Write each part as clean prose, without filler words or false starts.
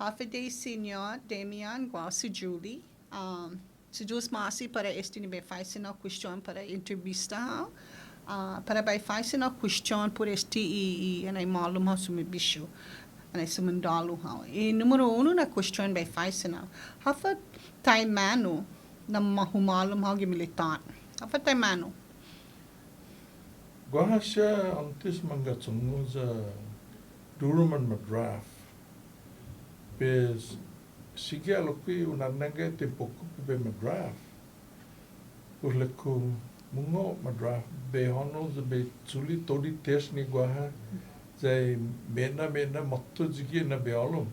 Hafide Senhor Damian igual se Julie. Se Deus masi para este nível faz uma questão para entrevista. Para vai faz uma questão por este e anai malum hasumi bicho. Anai sumundalu ha. E número 1 na questão vai faz na. Hafa taimano na mahumalum ha militar. Hafa taimano. Guahasya antis mangatsungu za duruman madraf. Pes sige alokui unananga tempoku be madraf. Urleku mungo madraf be hono za be tsuli todi tes ni guaha zai mena matto jigi na be alum.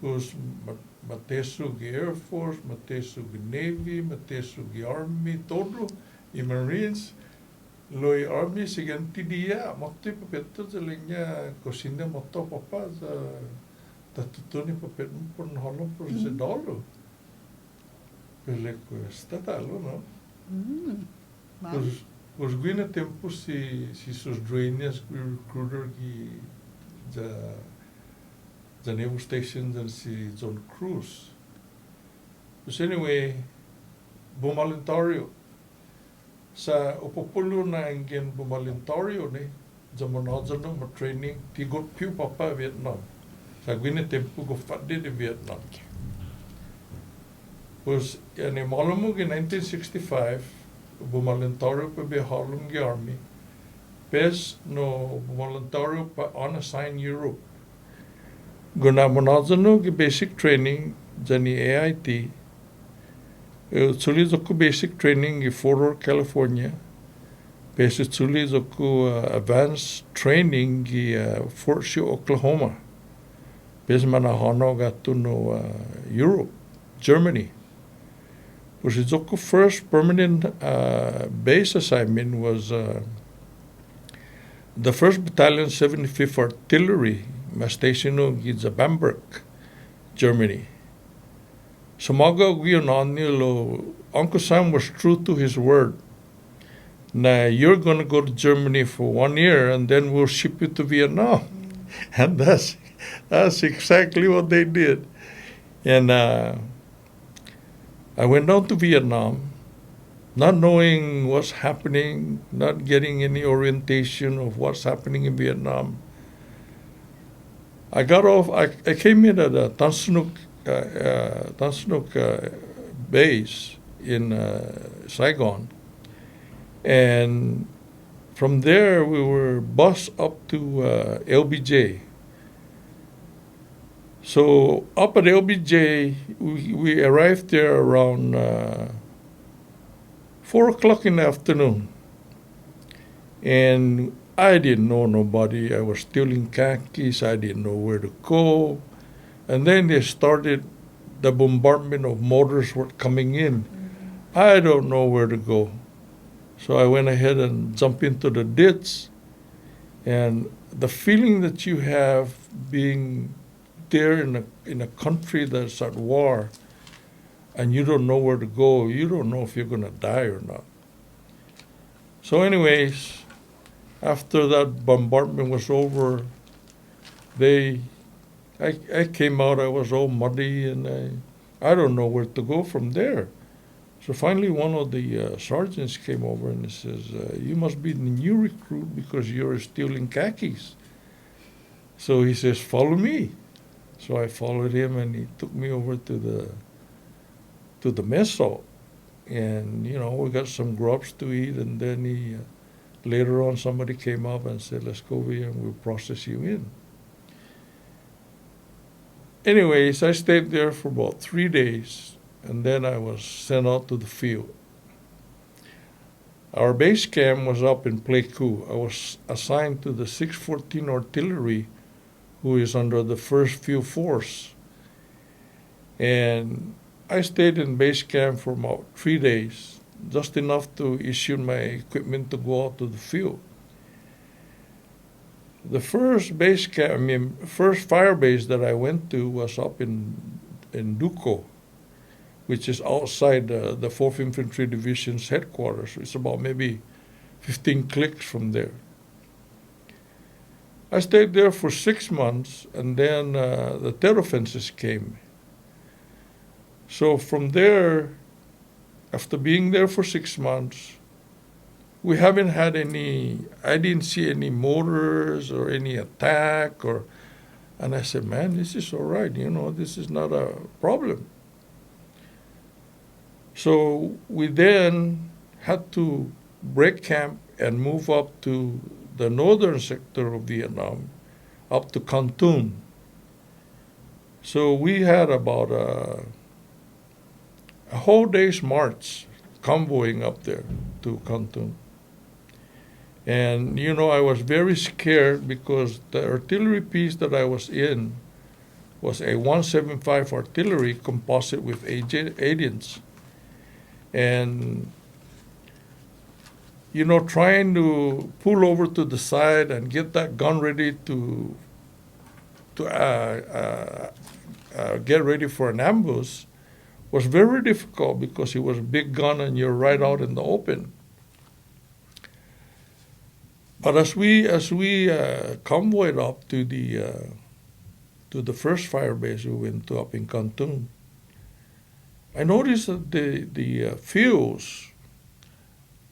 Us matesu gi Air Force, matesu gi Navy, matesu gi Army, todo i Marines. Loi Army siganti dia motti papetto zelenya cosina motto papa za tatutoni papet pun holo por se dolo. Pele stata lo no. Os guina tempo si sus drainers recruiter ki the naval stations and si John Cruise. But anyway, Bumalintario sa upopulu na ingin bumalintorio ni zamonozano ma training ti got più papa Vietnam sa gwine tempo go fadde de Vietnam was yani malamu in 1965 bumalintorio pa be Harlem gi army pes no bumalintorio pa unassigned Europe guna monozano gi basic training jani AIT Tsuli zoku basic training in Fort Worth, California. Basic tsuli zoku advanced training in Fort Sill, Oklahoma. Basic mana hono gatu no Europe, Germany. Which is zoku first permanent base assignment was the 1st Battalion 75th Artillery, stationed in Bamberg, Germany. Samaga Guionanilo, Uncle Sam was true to his word. Now you're going to go to Germany for 1 year and then we'll ship you to Vietnam. And that's exactly what they did. And I went down to Vietnam, not knowing what's happening, not getting any orientation of what's happening in Vietnam. I got off, I came in at a Tan Son Nhut base in Saigon. And from there, we were bused up to LBJ. So up at LBJ, we arrived there around 4 o'clock in the afternoon. And I didn't know nobody. I was still in khakis. I didn't know where to go. And then they started, the bombardment of mortars were coming in. I don't know where to go. So I went ahead and jumped into the ditch. And the feeling that you have being there in a country that's at war and you don't know where to go, you don't know if you're going to die or not. So anyways, after that bombardment was over, I came out, I was all muddy, and I don't know where to go from there. So finally one of the sergeants came over and he says, you must be the new recruit because you're still in khakis. So he says, follow me. So I followed him and he took me over to the mess hall. And, we got some grubs to eat, and then later on somebody came up and said, let's go over here and we'll process you in. Anyways, I stayed there for about 3 days, and then I was sent out to the field. Our base camp was up in Pleiku. I was assigned to the 614 Artillery, who is under the 1st Field Force. And I stayed in base camp for about 3 days, just enough to issue my equipment to go out to the field. The first first fire base that I went to was up in Duco, which is outside the 4th Infantry Division's headquarters. It's about maybe 15 clicks from there. I stayed there for 6 months, and then the terror offenses came. So from there, after being there for 6 months, we haven't had I didn't see any mortars or any attack and I said, man, this is all right, this is not a problem. So we then had to break camp and move up to the northern sector of Vietnam, up to Kon Tum. So we had about a whole day's march convoying up there to Kon Tum. And, I was very scared because the artillery piece that I was in was a 175 artillery composite with 80s. And, trying to pull over to the side and get that gun ready to get ready for an ambush was very difficult because it was a big gun and you're right out in the open. But as we convoyed up to the first fire base we went to up in Kon Tum, I noticed that the fields,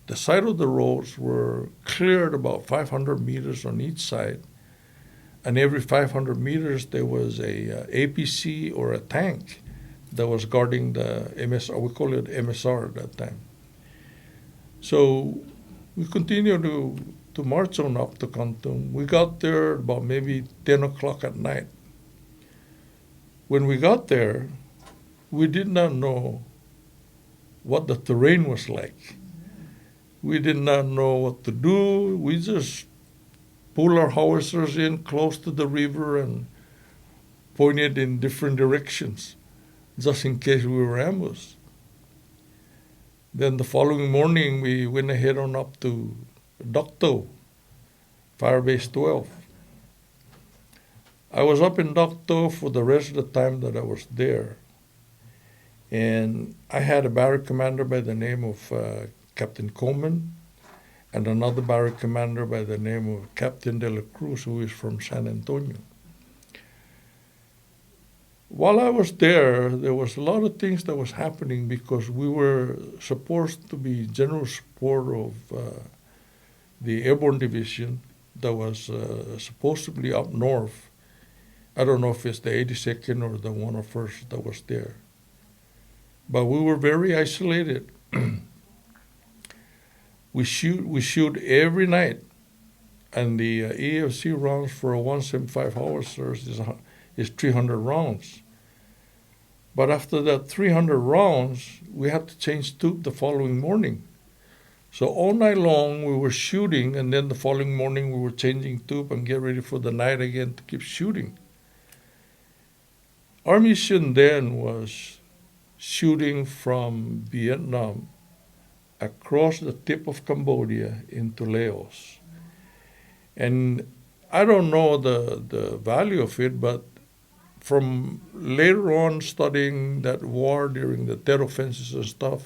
the side of the roads were cleared about 500 meters on each side, and every 500 meters there was a APC or a tank that was guarding the MSR. We call it MSR at that time. So we continued to march on up to Kon Tum. We got there about maybe 10 o'clock at night. When we got there, we did not know what the terrain was like. We did not know what to do. We just pulled our howitzers in close to the river and pointed in different directions, just in case we were ambushed. Then the following morning, we went ahead on up to Dak To, Fire Base 12. I was up in Dak To for the rest of the time that I was there. And I had a barrack commander by the name of Captain Coleman and another barrack commander by the name of Captain De La Cruz, who is from San Antonio. While I was there was a lot of things that was happening because we were supposed to be general support of the Airborne Division that was supposed to be up north. I don't know if it's the 82nd or the 101st that was there. But we were very isolated. We shoot every night, and the EFC rounds for a 175 howitzers is 300 rounds. But after that 300 rounds, we had to change tube the following morning. So all night long we were shooting, and then the following morning we were changing tube and get ready for the night again to keep shooting. Our mission then was shooting from Vietnam across the tip of Cambodia into Laos. And I don't know the value of it, but from later on studying that war during the terror offenses and stuff,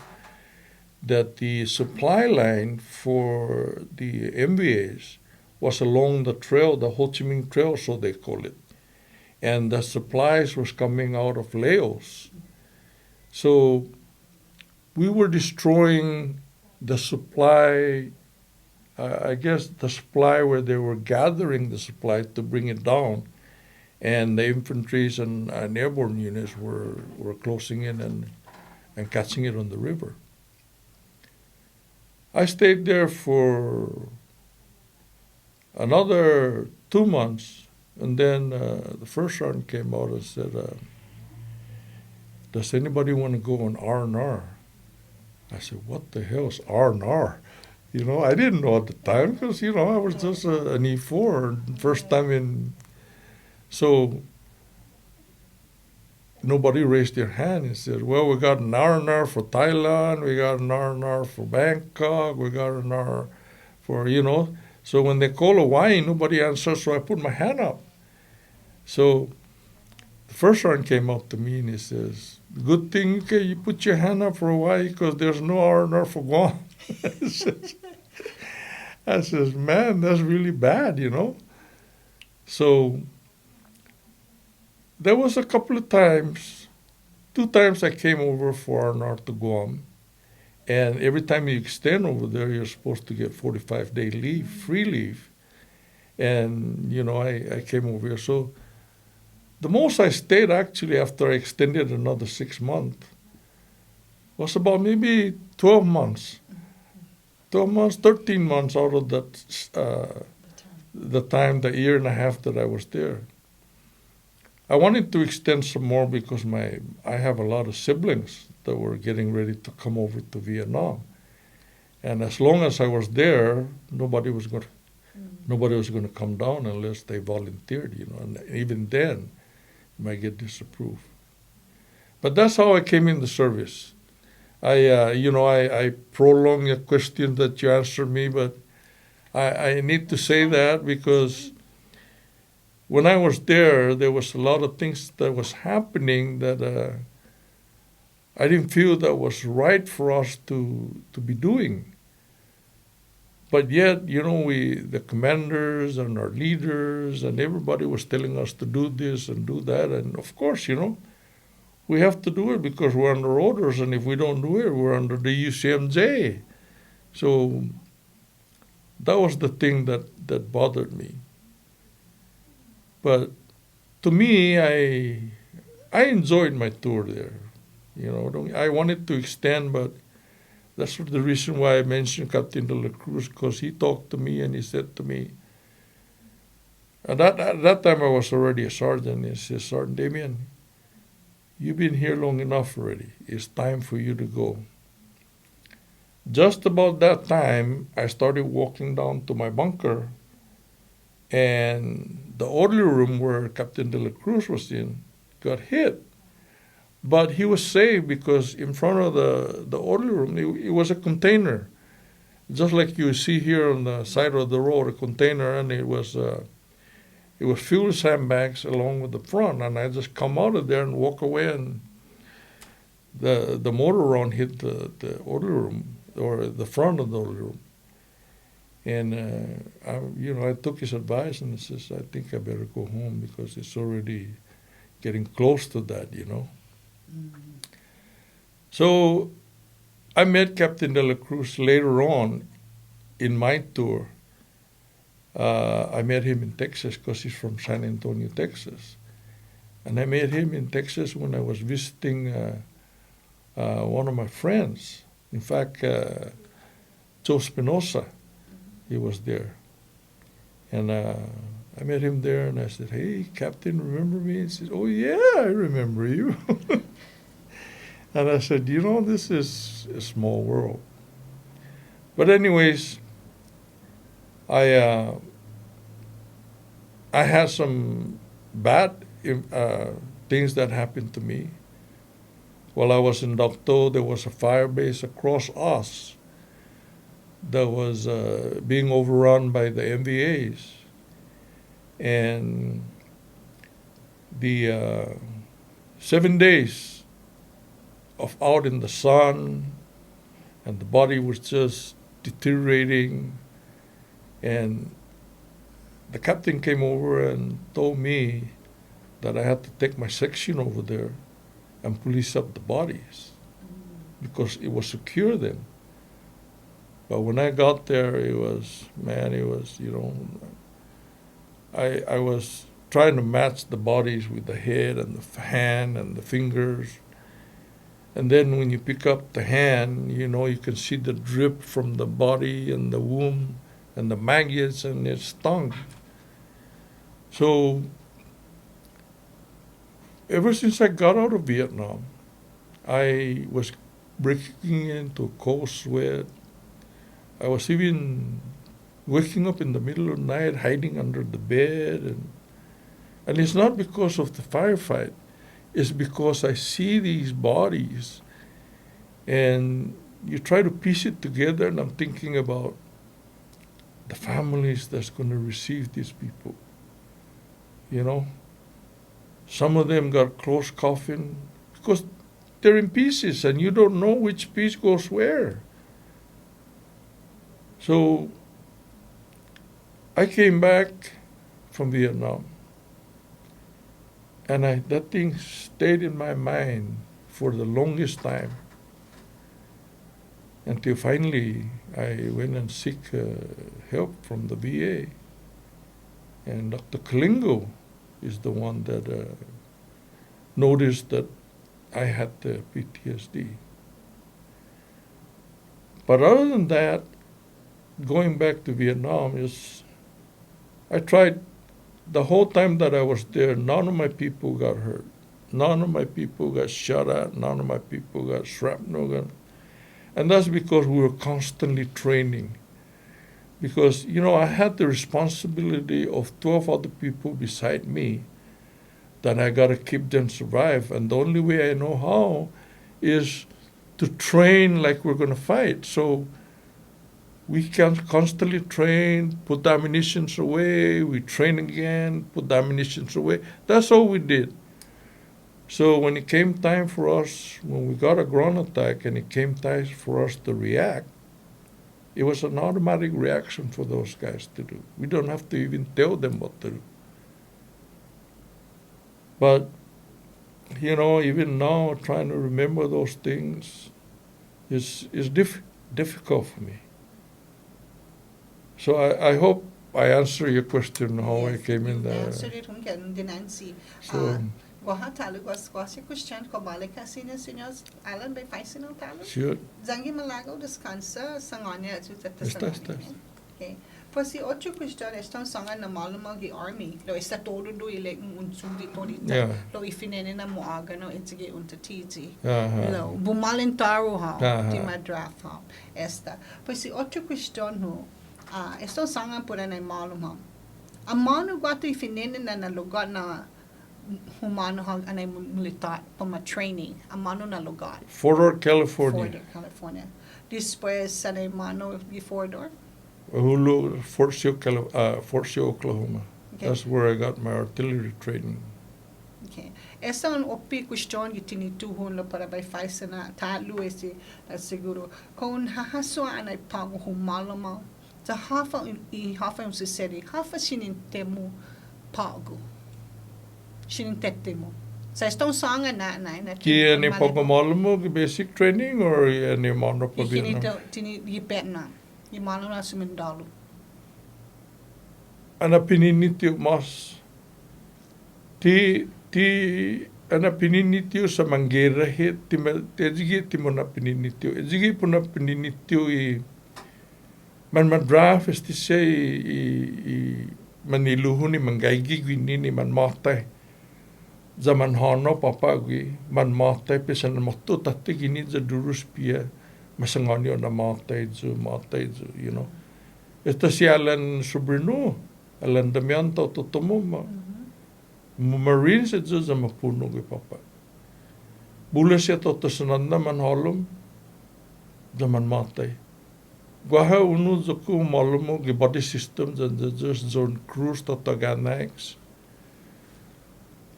that the supply line for the MVAs was along the trail, the Ho Chi Minh Trail, so they call it. And the supplies was coming out of Laos. So we were destroying the supply, I guess the supply where they were gathering the supply to bring it down. And the infantries and airborne units were closing in and catching it on the river. I stayed there for another 2 months, and then the first sergeant came out and said, does anybody want to go on R&R? I said, what the hell is R&R? I didn't know at the time because, I was just an E4, first time in. So nobody raised their hand and said, well, we got an R&R for Thailand, we got an R&R for Bangkok, we got an R for, So when they call Hawaii, nobody answers, so I put my hand up. So the first sergeant came up to me and he says, good thing you put your hand up for Hawaii because there's no R&R for Guam. I says, man, that's really bad, So there was a couple of times, 2 times I came over for R&R to Guam, and every time you extend over there, you're supposed to get 45-day leave, free leave. And, I came over here. So the most I stayed actually after I extended another 6 months was about maybe 12 months. 12 months, 13 months out of that, the year and a half that I was there. I wanted to extend some more because I have a lot of siblings that were getting ready to come over to Vietnam. And as long as I was there, nobody was going to come down unless they volunteered, and even then, you might get disapproved. But that's how I came in the service. I prolong your question that you answered me, but I need to say that because when I was there was a lot of things that was happening that I didn't feel that was right for us to be doing. But yet, the commanders and our leaders and everybody was telling us to do this and do that. And of course, we have to do it because we're under orders. And if we don't do it, we're under the UCMJ. So that was the thing that bothered me. But to me, I enjoyed my tour there. I wanted to extend, but that's the reason why I mentioned Captain De La Cruz, because he talked to me and he said to me, at that time I was already a sergeant. He said, Sergeant Damian, you've been here long enough already. It's time for you to go. Just about that time, I started walking down to my bunker, and the orderly room where Captain De La Cruz was in got hit. But he was saved because in front of the orderly room, it was a container. Just like you see here on the side of the road, a container, and it was fuel sandbags along with the front. And I just come out of there and walk away, and the motor round hit the orderly room, or the front of the orderly room. And, I took his advice and I says, I think I better go home because it's already getting close to that, Mm-hmm. So I met Captain De La Cruz later on in my tour. I met him in Texas because he's from San Antonio, Texas. And I met him in Texas when I was visiting one of my friends. In fact, Joe Spinoza, he was there. And I met him there and I said, hey, Captain, remember me? He said, oh, yeah, I remember you. And I said, this is a small world. But anyways, I had some bad things that happened to me. While I was in Dak To, there was a fire base across us that was being overrun by the MVAs. And the 7 days of out in the sun, and the body was just deteriorating. And the captain came over and told me that I had to take my section over there and police up the bodies because it was secure then. But when I got there, I was trying to match the bodies with the head and the hand and the fingers. And then when you pick up the hand, you can see the drip from the body and the womb and the maggots, and it stung. So ever since I got out of Vietnam, I was breaking into a cold sweat. I was even waking up in the middle of the night, hiding under the bed. And it's not because of the firefight. It's because I see these bodies and you try to piece it together, and I'm thinking about the families that's going to receive these people. Some of them got closed coffin because they're in pieces and you don't know which piece goes where. So I came back from Vietnam. And that thing stayed in my mind for the longest time. Until finally I went and seek help from the VA. And Dr. Kalingo is the one that noticed that I had the PTSD. But other than that, going back to Vietnam I tried the whole time that I was there, none of my people got hurt. None of my people got shot at. None of my people got shrapnel. And that's because we were constantly training. Because, I had the responsibility of 12 other people beside me that I got to keep them survive. And the only way I know how is to train like we're going to fight. So we can constantly train, put the ammunition away, we train again, put the ammunition away. That's all we did. So when it came time for us, when we got a ground attack and it came time for us to react, it was an automatic reaction for those guys to do. We don't have to even tell them what to do. But, even now, trying to remember those things is difficult for me. So I hope I answer your question how I came in there. Answer it Nancy. So, Talo quase question ko balik kasi na senhores Alan by faz não talo. sure. Zangi malago descansa sangonia tu Está. Okay. Pois outro questão estão sangando na maluma de army. Lo está todo do ele sundi todita. Yeah. Lo ifinene na moaga no itige untatizi. Uh-huh. Lo bumalentaro ha Uh-huh. de draft ha. Esta. Pois outro questão no estão sangando por na maluma. A mano gato ifinene na lugar na humano hang anay militar para training a mano na lugar. Fort Worth, California. Fort Worth, California. Después sanay mano before door. Fort Sill, Oklahoma. Okay. That's where I got my artillery training. Okay. Essa un opi question que tinituhon lo para by faisa na talo esse seguro. Kung hahaso anay pago humalama. Sa hafa yung siseri, hafa sinintemo pago. Sinintemo. Sa estão sanga na Que any pagmamalo mo basic training or any mono pa Vietnam? Tini Vietnam. Yung malo na sumindalo. Ana pininityo mas ti ana pininityo sa manggera hit ti mo na pininityo. Ejigi po na pininityo man draft esti siya maniluho ni mangaigi gwini ni man matay. Zaman hano papagwi man matay pesan moto tate gini za durus pia masanganyo na matay zu, Ito si Alan Sobrino, Alan Damianto Totomoma. Marines at za mapuno gwi papa. Bula siya totosanan na man holom zaman matay. Gwaha unu zaku malumo gi body system za zone cruise totoganax.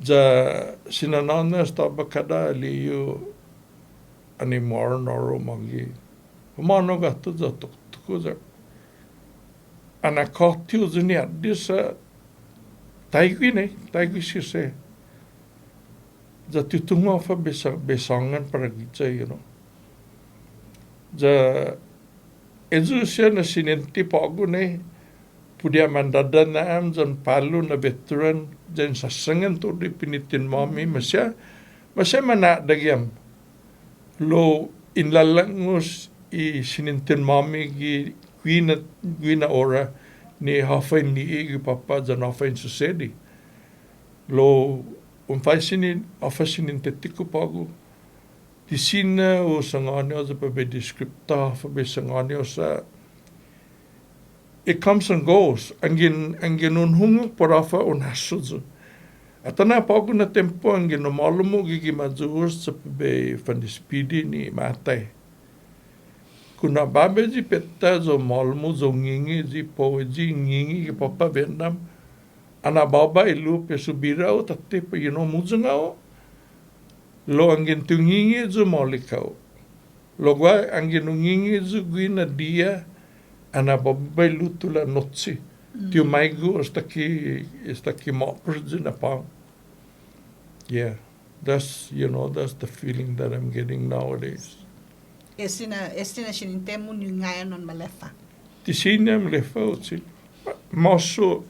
Ja sinanana stabakada liyo animar noro magi. Humano gato za tuktuko za. Anakotio zuni adisa taigwi sise. Ja tutungo fa besangan para gitsa, Ja ezu siya na sinenti pago pudia mandadan na am jan palu na veteran jan sasangan to di pinitin mami masya mana dagyam lo inlalangos I sinintin mami gi gwina ora ni hafain ni igi papa jan hafain susedi lo umfai sinin tetiko pago di sina o sanganyo sa pabe descripta pabe sanganyo sa it comes and goes. Angin unhungo parafa unhasuzo. Atana pago na tempo angin umalumo gigimazuos sa pabe fandispidi ni matay. Kuna babe ji petta zo malumo zo ngingi ji po ji ngingi ki papa Vietnam. Ana baba ilu pe subira o tate pa muzangao. Lo angin tungingi zo malikao. Lo gua angin ungingi zo guina dia ana babai lutula notsi Tiu maigu is taki moppers in a pang. Yeah, that's the feeling that I'm getting nowadays. Estina sinintemu ni ngaya non malefa. Tisiniam le fauci. Maso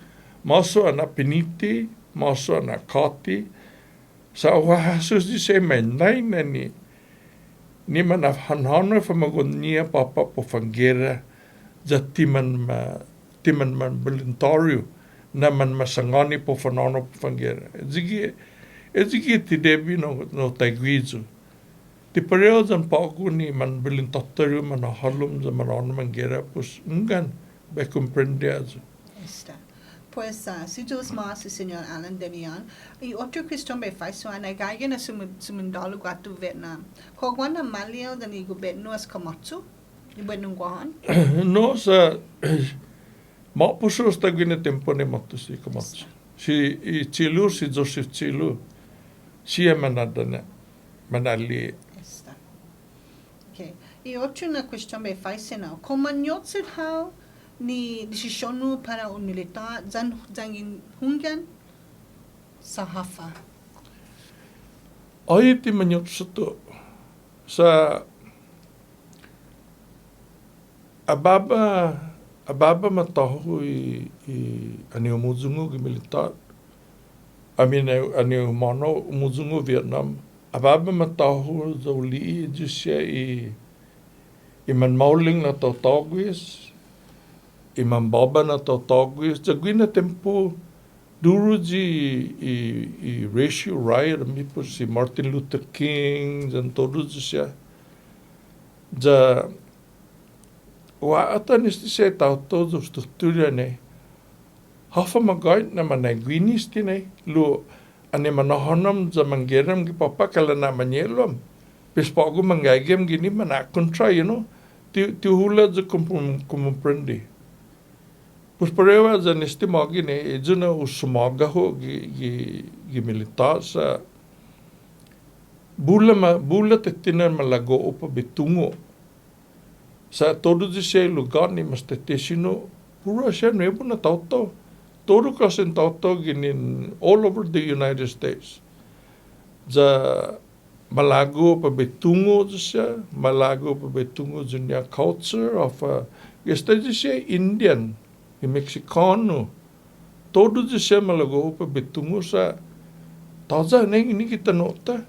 ana piniti, maso ana kati. Sa wahasus di se menai nani. Ni mana hanhano fa magonia papa po fangera ja timan man voluntario na man masangani po fanano po fangera. Zigi ti debi no taiguizu. Ti pareo jan pagu ni man voluntario man halum ja man mangera pues ungan be comprender. Está. Pues si Dios más, Señor Alan Demian, y otro cuestión me faz so ana gaya na sumundalo guatu Vietnam. Kogwana malio dan igu betno as kamatsu, ibu nungwahan. No sa mapuso sta gwina tempo ne matu si kamatsu. Si Chilu, si Joseph Chilu, siya manali. Está. Okay. Y otro na cuestión me faz na, komanyotsid how ni desisyon para un militar jangin hungyan sa hafa. Ay ti manyot suto sa ababa mataho i ani umuzungu gi militar. Ani umano umuzungu Vietnam. Ababa mataho zauli jusya i man mauling na tawtawis. Imam Baba na tawtawis. Jagwina tempo duro i racial riot po si Martin Luther King jan todos siya. Ja wa ata nisti siya tawto struktura ne. Hafa magait na managwinis tinay. Lo ane manahanam ja manggeram gi papa kala na manyelom. Pispago manggagem gini manakkontra, Ti hula ja comprende. Pues parewa ja neste magi ne ejuna usmaga ho gi militar sa bula tetina malago opa betungo. Sa todo de se lugar ni mas tetesino pura siya nuevo na tauto. Todo kasin tauto ginin all over the United States. Ja malago pa betungo siya, malago pa betungo junya culture of esta siya Indian. I Mexicano, todo de siya malago pa betungo sa taza neng ini kita nota.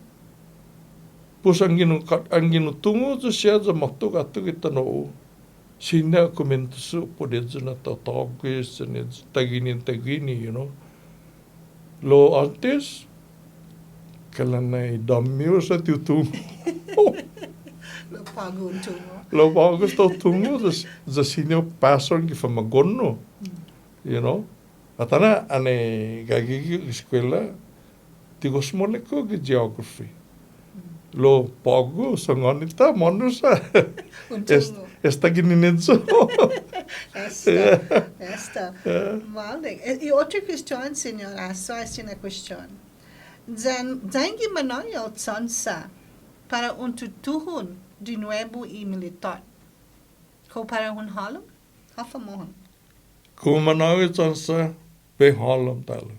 Pus ang ginutungo siya sa matok ato kita noo. Sina komento su po dedyo na tatawagis and it's tagini, Lo antes, kalanay damyo sa tiutungo. Lo pago tungo. Lo pagos to tungo za senior pastor ki famagono. Atana ane gagigi eskwela tigos moleko ki geography. Lo pago sa nganita manusa. Esta gininenso. Esta. Vale. Y otra cuestión, señor, eso es una cuestión. Zangi manayo tsansa para un tutuhun de nuevo y militar. Ko para un halom? Hafa mohon. Kumanawi tsansa pe halom talo.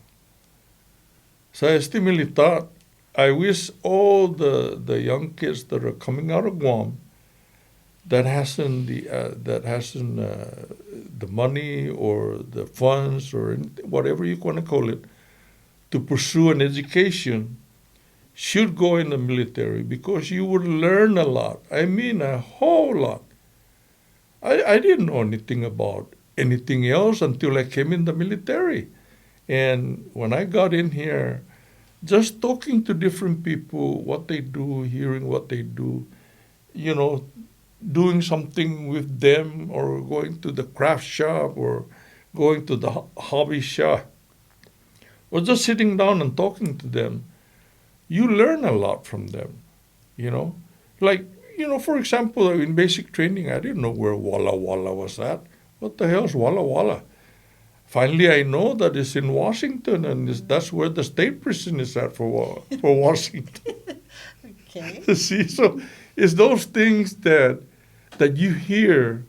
Sa este militar, I wish all the young kids that are coming out of Guam that hasn't the money or the funds or whatever you want to call it to pursue an education should go in the military because you would learn a lot. I mean, a whole lot. I didn't know anything about anything else until I came in the military. And when I got in here, just talking to different people, what they do, hearing what they do, doing something with them or going to the craft shop or going to the hobby shop or just sitting down and talking to them, you learn a lot from them, Like, for example, in basic training, I didn't know where Walla Walla was at. What the hell is Walla Walla? Finally, I know that it's in Washington, and that's where the state prison is at for Washington. Okay. See, so it's those things that you hear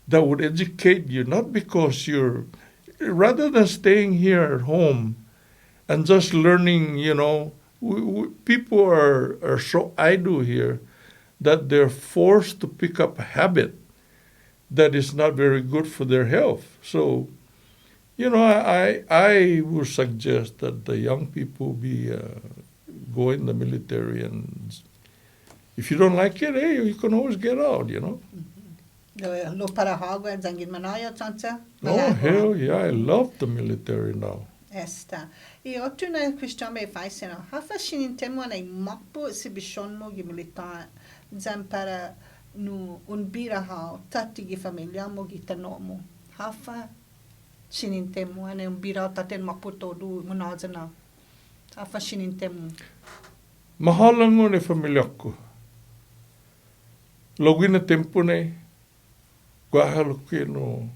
that would educate you, not because you're rather than staying here at home and just learning, people are so idle here that they're forced to pick up a habit that is not very good for their health. So, I would suggest that the young people go in the military, and if you don't like it, hey, you can always get out, Lo para hago en zangin manayo tanta. Oh, hell yeah, I love the military now. Esta. I otu na Christian me faz no. Hafa shinin temo na makpo exhibition mo gi militar. Zan para no unbira hao tati gi familia mo gi tanomo. Hafa shinin temo na unbira taten maputo du munazana. Hafa shinin temo. Mahalango ne familia ko. Logina tempo nei. Guahalo ke no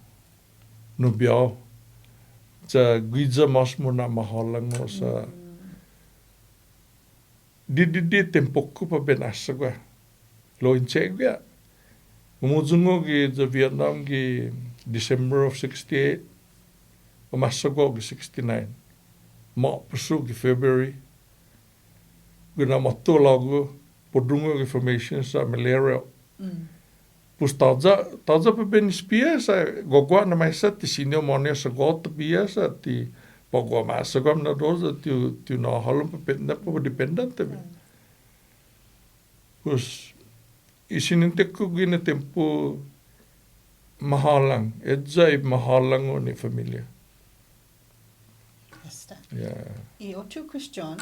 biao. Sa guiza mas mo na mahalango sa di tempo ko pa benasa gua. Lo inchegya. Umuzungo gi sa Vietnam gi December of 68. Umasago gi 69. Ma pusu gi February. Guna mato lago podungo gi formation sa malaria. Pus taza pa ben spia sa gogwa na mai sa ti sinio monia sa got pia sa ti pogwa ma sa gom na doza ti na halum pa ben na pa dependent te. Pus isininte ko gina tempo mahalang edzai mahalang ni familia. Yeah. I otu Christian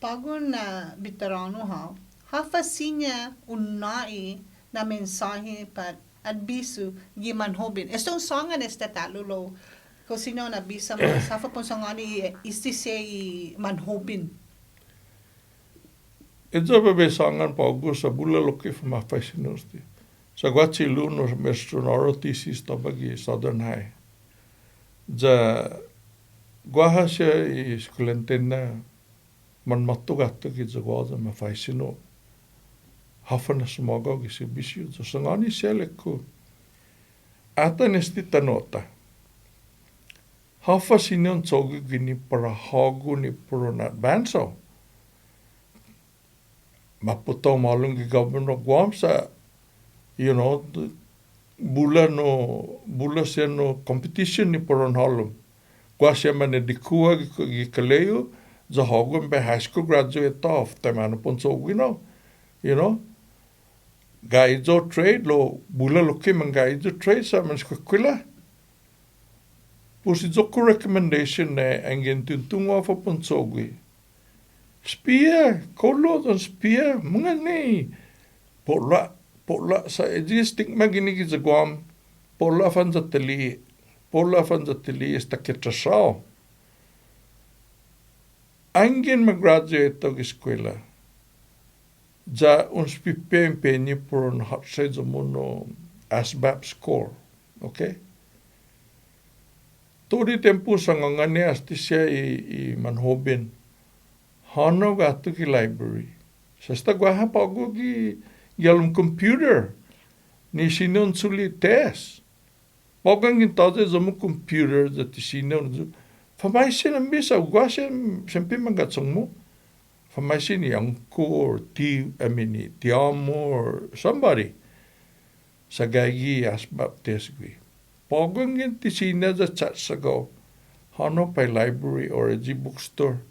pagun na veterano ha hafa sinya unai na mensahe para adbisu giman hobin. Estong songan estatalulo. Kasi no nabisa mo safa pon songani istise manhobin. Edza bebe songan pagu sa bula loke from afasinosti. Sa guachi luno mestronoro thesis tabagi Southern High. Ja guahasya I skulentena man matugato ki za guaza mafasino. Hafana sumago ki si bisyo. So sangani sele ko. Ata nesti tanota. Hafa sinyon tsogi gini para hagu ni puro na advanso. Maputo malungi governor Guam sa, bula siya no competition ni puro halum. Gua siya man edikua gi kaleo, za hagu mbe high school graduate of, tamano pon tsogi no. Gaizo trade lo bula lo ke mangaizo trade sa man skukwila. Pusi zoko recommendation ne angin tuntungo fa ponsogwi. Spia kolo don spia mga ni pola sa existing magini ki Guam pola fan za teli esta ketrasao. Angin mag-graduate to eskwela. Ja uns pipe empenyo por un hot shades of mono ASVAB score. Okay? Tori tempo sangangane asti siya I manhobin. Hano gato ki library. Sasta guaha pago ki yalum computer. Ni sinon suli test. Pagang gintaze zomu computer that sinon. Famay siya nambisa. Gua siya sempi mangatsong mo. Famasi ni Angko or Tiamo or somebody sa gagi ASVAB test gwi. Pagong yung tisina za chat sago, hano pa library or a bookstore,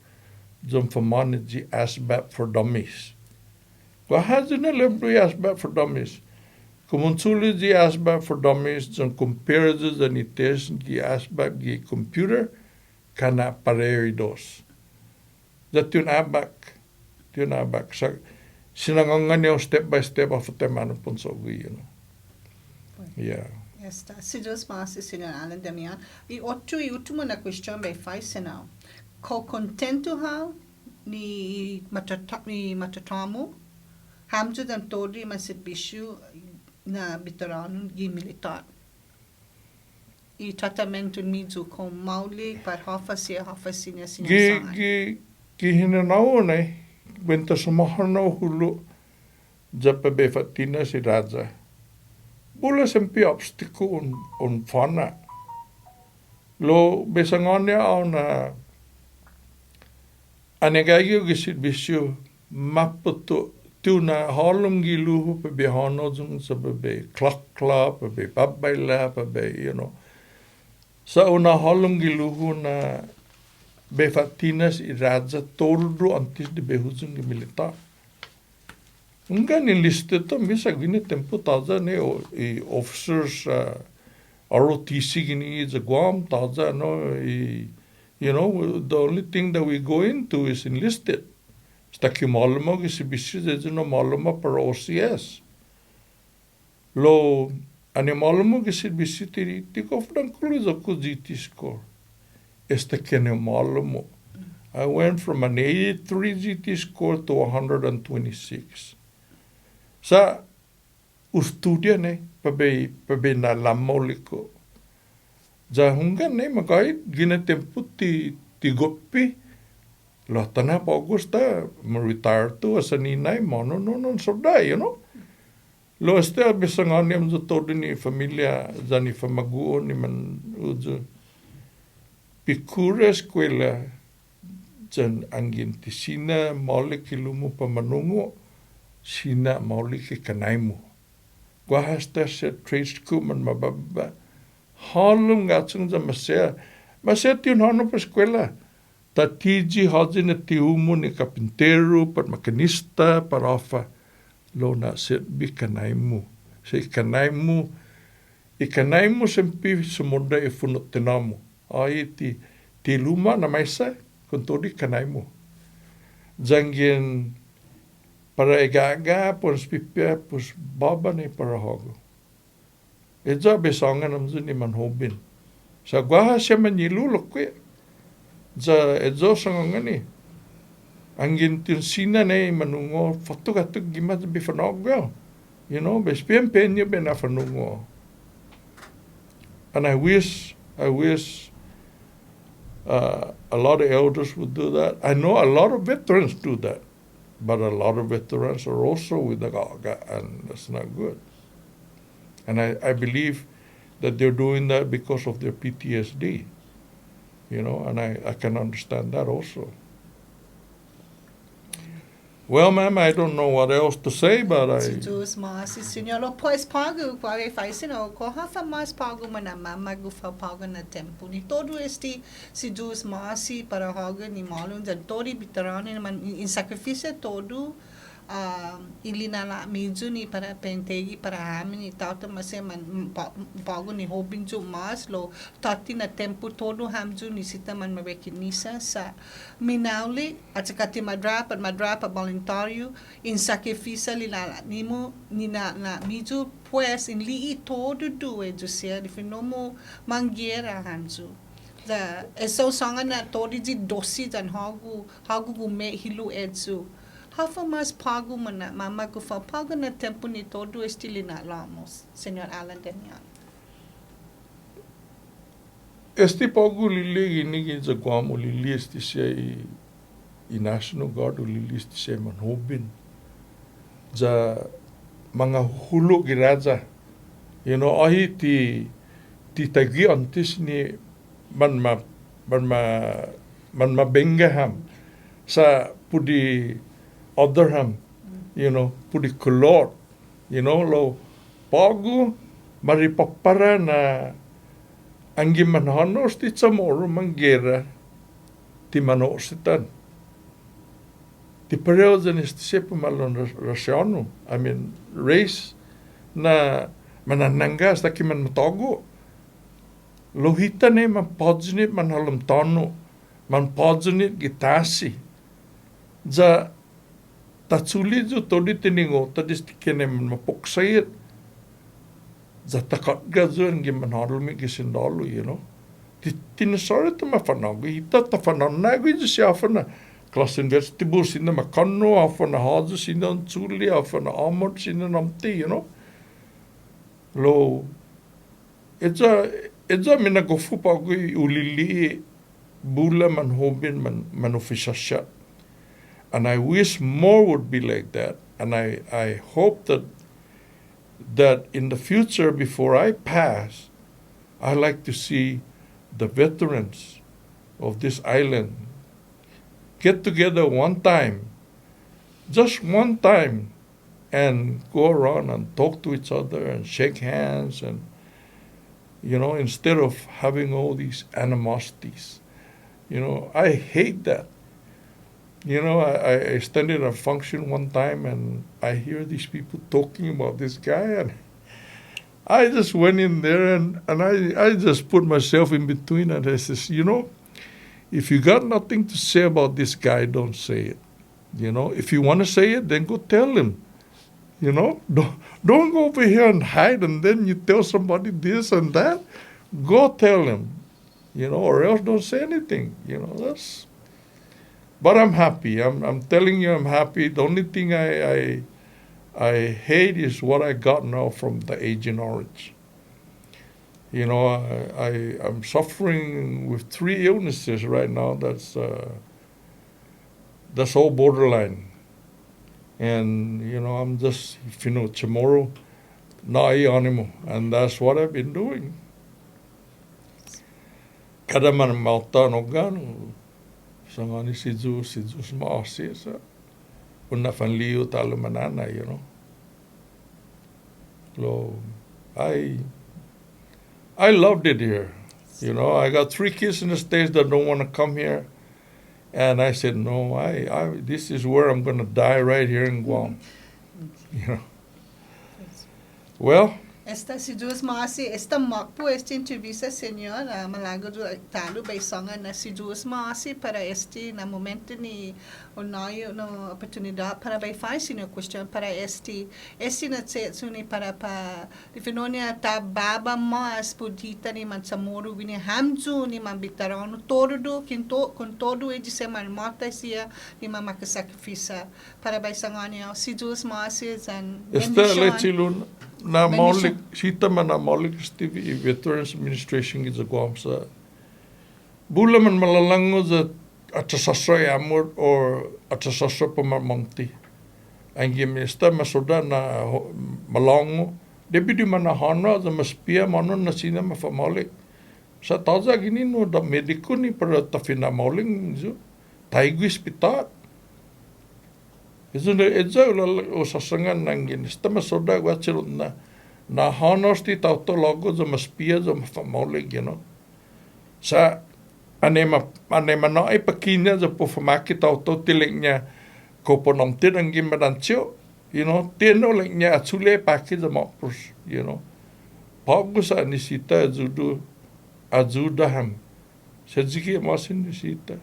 zon famani ji ASVAB for dummies. Kwa hazo na library ASVAB for dummies. Kumunsuli ji ASVAB for dummies, zon compare za ni test gi ASVAB gi computer, kana pareri dos. That yun abak. Sa sinangangan niyo step by step of temano ponsogi, Yeah. Esta. Si Diyos mas isinanalan damian. I otu mo na question by faisena. Ko contento ha ni matatamu. Hamjo dan tori man serbisyo na veterano gi militar. I tratamento nizo kung mauli par hafa siya sinasangan. Gi hinanaw na Benta sumahanaw hulu Japa befatina si Raja. Bula sempi obstacle on fana. Lo besangone au na anegaiu gisit bisio maputo tuna holungi luhu pe be honozung sa be klakla pe be babaila pe be sa una holungi luhu na be fatinas I raja tordu antis de behuzung militar. Unga ni listed to misa gini tempo taza ne I officers ROTC gini is a Guam taza no the only thing that we go into is enlisted. Staki malamo gisi bisi no malamo para OCS. Lo ane malamo gisi bisi ti kofdan kuluzo ku GT score. Kene malamo. I went from an 83 GT score to 126. Sa ustudia ne pabe na lamoliko. Ja hunga ne magai gina tempo ti gopi lo tana Augusta ma retire tu asani nai mono non sordai lo este besangani zo todo ni familia zani famaguo ni man uzo pikura escuela jan angin ti sina molekilumu pamanungo sina moleki kanaimu gua hasta se trade school man mababa halum gatsung za masea tiun hano pa escuela ta tiji haji na tiumu ni kapinteru par makinista par afa lo na se bi kanaimu se ikanaimu sempi semoda e funut tenamu ai ti luma na maisa kontodi kanaimu jangin para egaga por spipia pus baba ni para hogo eja besanga namzu ni manhobin sa gua se manilu lokwe ja ejo sangangani angin tin sina ne manungo foto gatu gimat bi fanogo bespian penyo bena fanungo and I wish a lot of elders would do that. I know a lot of veterans do that, but a lot of veterans are also with the Gaga, and that's not good. And I believe that they're doing that because of their PTSD, and I can understand that also. Well, ma'am, I don't know what else to say, but Si Diyos mas isinyolo pues pago pare faisino ko hafa mas pago mana mama gufa pago na tempo ni todo si Diyos masi para hago ni malun dan tori bitarani naman in sacrifice todo ilinala medyo ni para pentegi para amin ni tauta masih man bago ni hobin jo mas lo tati na tempo todo hamjo ni sita man mabekinisa sa minauli at saka ti madrapa voluntario in sacrifice linala nimo ni na medyo pues in lii todo duwe jo siya if no mo mangiera hamjo the eso sanga na todo di dosi dan hagu gume hilu edzu hafa mas pago mana mama gufa pago na tempo ni todo estilina lamos, Senyor Alan Damian. Este pago lili gini ginza guamo lili esti siya I National Guard o lili esti siya manhobin. Ja mga hulo giraja. Ahi ti tagi antis ni man mabengaham sa pudi Otherham, pudi kulot, lo pago maripapara na anggi manhanos ti samoro manggera ti manositan. Ti pareo janis ti sepa malon rasyano, race na manananggas taki man matago. Lohita ne man podjnit man halam tano, man podjnit gitasi. Ja tatsuli jo todi tiningo tadis tikene mapoksayit za takat gazo ngi manharumi gisindalu tinisari ta mafanago ita ta fananago jo siafana class investible sinna makanno afana hazu sinna tsuli afana amot sinna namti lo eja mina gofu pago ulili bula manhobin manufisasya. And I wish more would be like that. And I hope that in the future, before I pass, I like to see the veterans of this island get together one time, just one time, and go around and talk to each other and shake hands and, instead of having all these animosities. I hate that. I attended a function one time and I hear these people talking about this guy, and I just went in there and I just put myself in between and I says, if you got nothing to say about this guy, don't say it. If you want to say it, then go tell him. Don't go over here and hide and then you tell somebody this and that. Go tell him, or else don't say anything. But I'm happy. I'm telling you, I'm happy. The only thing I hate is what I got now from the Agent Orange. I'm suffering with 3 illnesses right now. That's all borderline. And, I'm just, tomorrow, na'i animo. And that's what I've been doing. Kada man mauta no gano. Sangani si Zeus maasi sa. Una fanliu talo manana, So, I loved it here. I got 3 kids in the States that don't want to come here. And I said, no, this is where I'm going to die, right here in Guam. Well. Si Zeus Maasi, esta makpo esta entrevista, senhor, malago do talo baisonga na si Zeus Maasi para na momento ni onayo no oportunidade para bai faz sino questão para na tsuni para difinonia ta baba mas podita ni mansamoro vini hamzu ni mambitaron todo com todo e de semana morta sia ni mamaka sacrifica para bai sangania si Zeus Maasi and esta lechilun na maulik sita mana maulik Steve Veterans Administration is a Guamsa. Bulaman malalango za atasasra amor or atasasra pamamangti. Angi mesta masoda na malango. Deputy mana hana za maspia mano na sina mafamaulik. Sa taza gini no da medico ni para tafina mauling zo. Taiguis pitat. Isn't it o sasangan nangin stama soda wachirut na honesty tauto logo zo maspia zo mafamaulig, Sa anema no ai pakinya zo po famaki tauto tilingnya ko ponom tirangin madancio, tino lingnya atsule paki zo mapus, Pagusa nisita azudu azudaham. Sejiki masin nisita.